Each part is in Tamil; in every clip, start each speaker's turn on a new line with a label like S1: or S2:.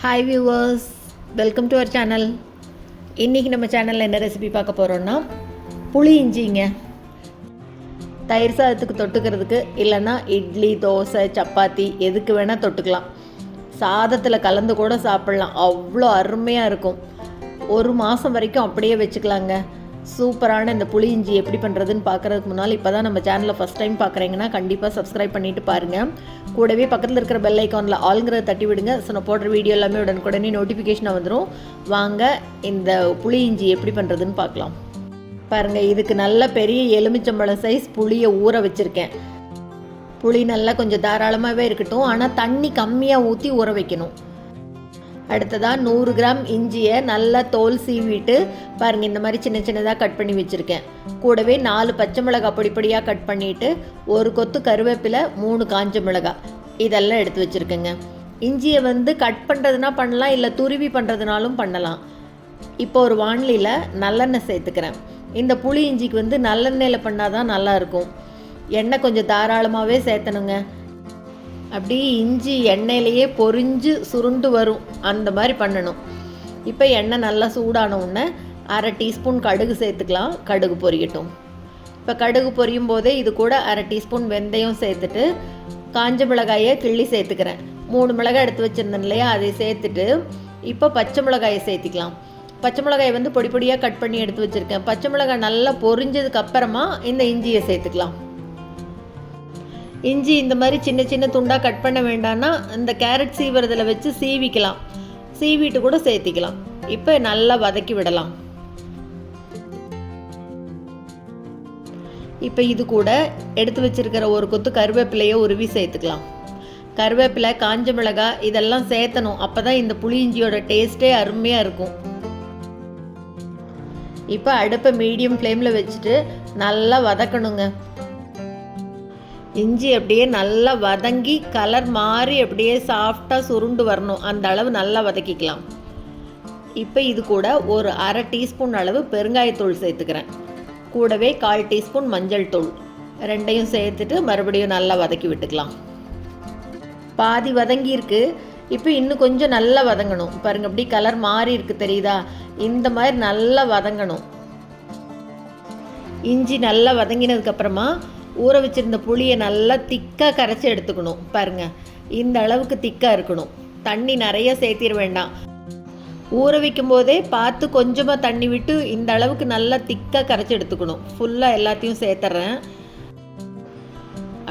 S1: Hi viewers, welcome to our channel. இன்றைக்கி நம்ம சேனலில் என்ன ரெசிபி பார்க்க போகிறோன்னா புளி இஞ்சிங்க. தயிர் சாதத்துக்கு தொட்டுக்கிறதுக்கு, இல்லைன்னா இட்லி, தோசை, சப்பாத்தி எதுக்கு வேணால் தொட்டுக்கலாம். சாதத்தில் கலந்து கூட சாப்பிட்லாம், அவ்வளோ அருமையாக இருக்கும். ஒரு மாதம் வரைக்கும் அப்படியே வச்சுக்கலாங்க. சூப்பரான இந்த புளி இஞ்சி எப்படி பண்ணுறதுன்னு பார்க்குறதுக்கு முன்னால், இப்போ தான் நம்ம சேனலை ஃபஸ்ட் டைம் பார்க்குறீங்கன்னா கண்டிப்பாக சப்ஸ்கிரைப் பண்ணிவிட்டு பாருங்கள். கூடவே பக்கத்தில் இருக்கிற பெல் ஐக்கானில் ஆளுங்கிறத தட்டி விடுங்க. ஸோ நான் போடுற வீடியோ எல்லாமே உடனுக்குடனே நோட்டிஃபிகேஷனாக வந்துடும். வாங்க இந்த புளி இஞ்சி எப்படி பண்ணுறதுன்னு பார்க்கலாம். பாருங்கள், இதுக்கு நல்ல பெரிய எலுமிச்சம்பழம் சைஸ் புளியை ஊற வச்சுருக்கேன். புளி நல்லா கொஞ்சம் தாராளமாகவே இருக்கட்டும், ஆனால் தண்ணி கம்மியாக ஊற்றி ஊற வைக்கணும். அடுத்ததாக 100 கிராம் இஞ்சியை நல்லா தோல் சீவிட்டு பாருங்கள், இந்த மாதிரி சின்ன சின்னதாக கட் பண்ணி வச்சுருக்கேன். கூடவே 4 பச்சை மிளகாய் பொடிப்பொடியாக கட் பண்ணிவிட்டு, ஒரு கொத்து கருவேப்பிலை, 3 காஞ்ச மிளகாய் இதெல்லாம் எடுத்து வச்சுருக்கேங்க. இஞ்சியை கட் பண்ணுறதுனா பண்ணலாம், இல்லை துருவி பண்ணுறதுனாலும் பண்ணலாம். இப்போ ஒரு வாணலியில் நல்லெண்ணெய் சேர்த்துக்கிறேன். இந்த புளி இஞ்சிக்கு நல்லெண்ணெயில் பண்ணால் தான் நல்லாயிருக்கும். எண்ணெய் கொஞ்சம் தாராளமாகவே சேர்த்தணுங்க. அப்படி இஞ்சி எண்ணெயிலேயே பொரிஞ்சு சுருண்டு வரும், அந்த மாதிரி பண்ணணும். இப்போ எண்ணெய் நல்லா சூடான உடனே 1/2 டீஸ்பூன் கடுகு சேர்த்துக்கலாம். கடுகு பொரியட்டும். இப்போ கடுகு பொரியும் போதே இது கூட 1/2 டீஸ்பூன் வெந்தயம் சேர்த்துட்டு, காஞ்ச மிளகாயை கிள்ளி சேர்த்துக்கிறேன். 3 மிளகாய் எடுத்து வச்சுருந்தேன் இல்லையா, அதை சேர்த்துட்டு இப்போ பச்சை மிளகாயை சேர்த்திக்கலாம். பச்சை மிளகாயை பொடி பொடியாக கட் பண்ணி எடுத்து வச்சுருக்கேன். பச்சை மிளகாய் நல்லா பொரிஞ்சதுக்கு அப்புறமா இந்த இஞ்சியை சேர்த்துக்கலாம். இஞ்சி இந்த மாதிரி சின்ன சின்ன துண்டாக கட் பண்ண வேண்டாம்னா இந்த கேரட் சீவுறதில் வச்சு சீவிக்கலாம். சீவிட்டு கூட சேர்த்திக்கலாம். இப்போ நல்லா வதக்கி விடலாம். இப்போ இது கூட எடுத்து வச்சிருக்கிற ஒரு கொத்து கருவேப்பிலையை உருவி சேர்த்துக்கலாம். கருவேப்பிலை, காஞ்ச மிளகாய் இதெல்லாம் சேர்த்தணும். அப்போ தான் இந்த புளி இஞ்சியோட டேஸ்ட்டே அருமையாக இருக்கும். இப்போ அடுப்பை மீடியம் ஃப்ளேமில் வச்சுட்டு நல்லா வதக்கணுங்க. இஞ்சி அப்படியே நல்லா வதங்கி கலர் மாறி அப்படியே சாஃப்டாக சுருண்டு வரணும், அந்த அளவு நல்லா வதக்கிக்கலாம். இப்போ இது கூட ஒரு 1/2 டீஸ்பூன் அளவு பெருங்காயத்தூள் சேர்த்துக்கிறேன். கூடவே 1/4 டீஸ்பூன் மஞ்சள் தூள், ரெண்டையும் சேர்த்துட்டு மறுபடியும் நல்லா வதக்கி விட்டுக்கலாம். பாதி வதங்கியிருக்கு. இப்போ இன்னும் கொஞ்சம் நல்லா வதங்கணும். பாருங்கள், அப்படி கலர் மாறி இருக்குது தெரியுதா? இந்த மாதிரி நல்லா வதங்கணும். இஞ்சி நல்லா வதங்கினதுக்கப்புறமா ஊற வச்சுருந்த புளியை நல்லா திக்காக கரைச்சி எடுத்துக்கணும். பாருங்கள், இந்த அளவுக்கு திக்காக இருக்கணும். தண்ணி நிறைய சேர்த்திட வேண்டாம். ஊற வைக்கும் போதே பார்த்து கொஞ்சமாக தண்ணி விட்டு இந்த அளவுக்கு நல்லா திக்காக கரைச்சி எடுத்துக்கணும். ஃபுல்லாக எல்லாத்தையும் சேர்த்துறேன்.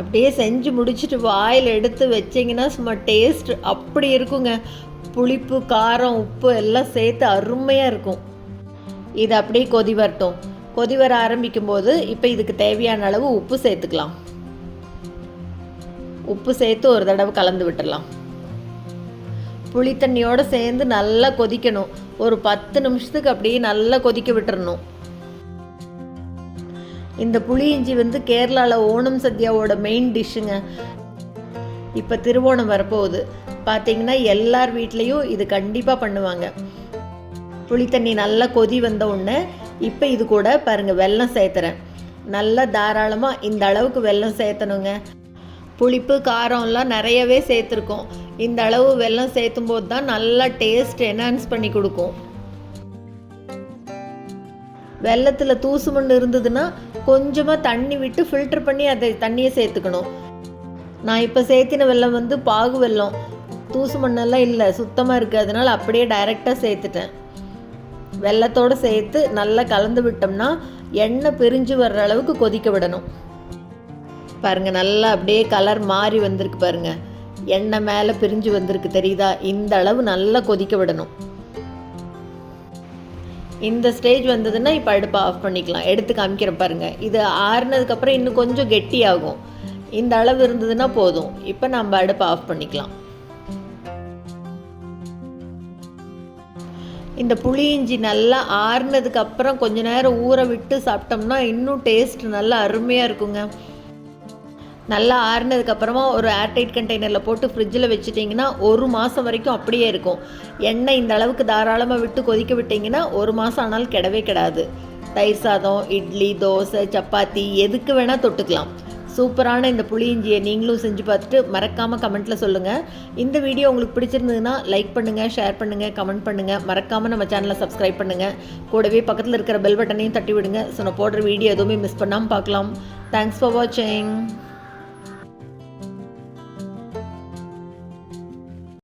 S1: அப்படியே செஞ்சு முடிச்சுட்டு வாயில் எடுத்து வச்சிங்கன்னா சும்மா டேஸ்ட் அப்படி இருக்குங்க. புளிப்பு, காரம், உப்பு எல்லாம் சேர்த்து அருமையாக இருக்கும். இது அப்படியே கொதி வரட்டும். கொதி வர ஆரம்பிக்கும் போது இப்போ இதுக்கு தேவையான அளவு உப்பு சேர்த்துக்கலாம். உப்பு சேர்த்து ஒரு தடவை கலந்து விட்டுடலாம். புளி தண்ணியோடு சேர்ந்து நல்லா கொதிக்கணும். ஒரு 10 நிமிஷத்துக்கு அப்படியே நல்லா கொதிக்க விட்டுறணும். இந்த புளி இஞ்சி கேரளாவில் ஓணம் சத்யாவோட மெயின் டிஷ்ஷுங்க. இப்போ திருவோணம் வரப்போகுது. பார்த்தீங்கன்னா எல்லார் வீட்லேயும் இது கண்டிப்பாக பண்ணுவாங்க. புளி தண்ணி நல்லா கொதி வந்த உடனே இப்போ இது கூட பாருங்கள் வெல்லம் சேர்த்துறேன். நல்லா தாராளமாக இந்த அளவுக்கு வெல்லம் சேர்த்தணுங்க. புளிப்பு, காரம்லாம் நிறையவே சேர்த்துருக்கோம். இந்த அளவு வெல்லம் சேர்த்தும் போது தான் நல்லா டேஸ்ட் என்ஹான்ஸ் பண்ணி கொடுக்கும். வெல்லத்தில் தூசு மண் இருந்ததுன்னா கொஞ்சமாக தண்ணி விட்டு ஃபில்டர் பண்ணி அதை தண்ணியை சேர்த்துக்கணும். நான் இப்போ சேர்த்தின வெல்லம் பாகு வெல்லம், தூசு மண்ணெல்லாம் இல்லை, சுத்தமாக இருக்குது. அதனால் அப்படியே டைரெக்டாக சேர்த்துட்டேன். வெல்லத்தோடு சேர்த்து நல்லா கலந்து விட்டோம்னா எண்ணெய் பிரிஞ்சு வர்ற அளவுக்கு கொதிக்க விடணும். பாருங்கள், நல்லா அப்படியே கலர் மாறி வந்திருக்கு. பாருங்கள், எண்ணெய் மேலே பிரிஞ்சு வந்திருக்கு தெரியுதா? இந்த அளவு நல்லா கொதிக்க விடணும். இந்த ஸ்டேஜ் வந்ததுன்னா இப்போ அடுப்பை ஆஃப் பண்ணிக்கலாம். எடுத்து காமிக்கிறேன் பாருங்கள். இது ஆறுனதுக்கப்புறம் இன்னும் கொஞ்சம் கெட்டியாகும். இந்த அளவு இருந்ததுன்னா போதும். இப்போ நம்ம அடுப்பை ஆஃப் பண்ணிக்கலாம். இந்த புளி இஞ்சி நல்லா ஆறுனதுக்கப்புறம் கொஞ்ச நேரம் ஊற விட்டு சாப்பிட்டோம்னா இன்னும் டேஸ்ட் நல்லா அருமையாக இருக்குங்க. நல்லா ஆறுனதுக்கப்புறமா ஒரு ஏர்டைட் கண்டெய்னரில் போட்டு ஃப்ரிட்ஜில் வச்சுட்டிங்கன்னா 1 மாதம் வரைக்கும் அப்படியே இருக்கும். எண்ணெய் இந்த அளவுக்கு தாராளமாக விட்டு கொதிக்க விட்டிங்கன்னா 1 மாதம் ஆனாலும் கெடவே கெடாது. தயிர் சாதம், இட்லி, தோசை, சப்பாத்தி எதுக்கு வேணால் தொட்டுக்கலாம். சூப்பரான இந்த புளி இஞ்சியை நீங்களும் செஞ்சு பார்த்துட்டு மறக்காமல் கமெண்ட்டில் சொல்லுங்கள். இந்த வீடியோ உங்களுக்கு பிடிச்சிருந்ததுன்னா லைக் பண்ணுங்கள், ஷேர் பண்ணுங்கள், கமெண்ட் பண்ணுங்கள். மறக்காமல் நம்ம சேனலை சப்ஸ்கிரைப் பண்ணுங்கள். கூடவே பக்கத்தில் இருக்கிற பெல் பட்டனையும் தட்டி விடுங்க. ஸோ நான் போடுற வீடியோ எதுவுமே மிஸ் பண்ணாமல் பார்க்கலாம். தேங்க்ஸ் ஃபார் வாட்சிங்.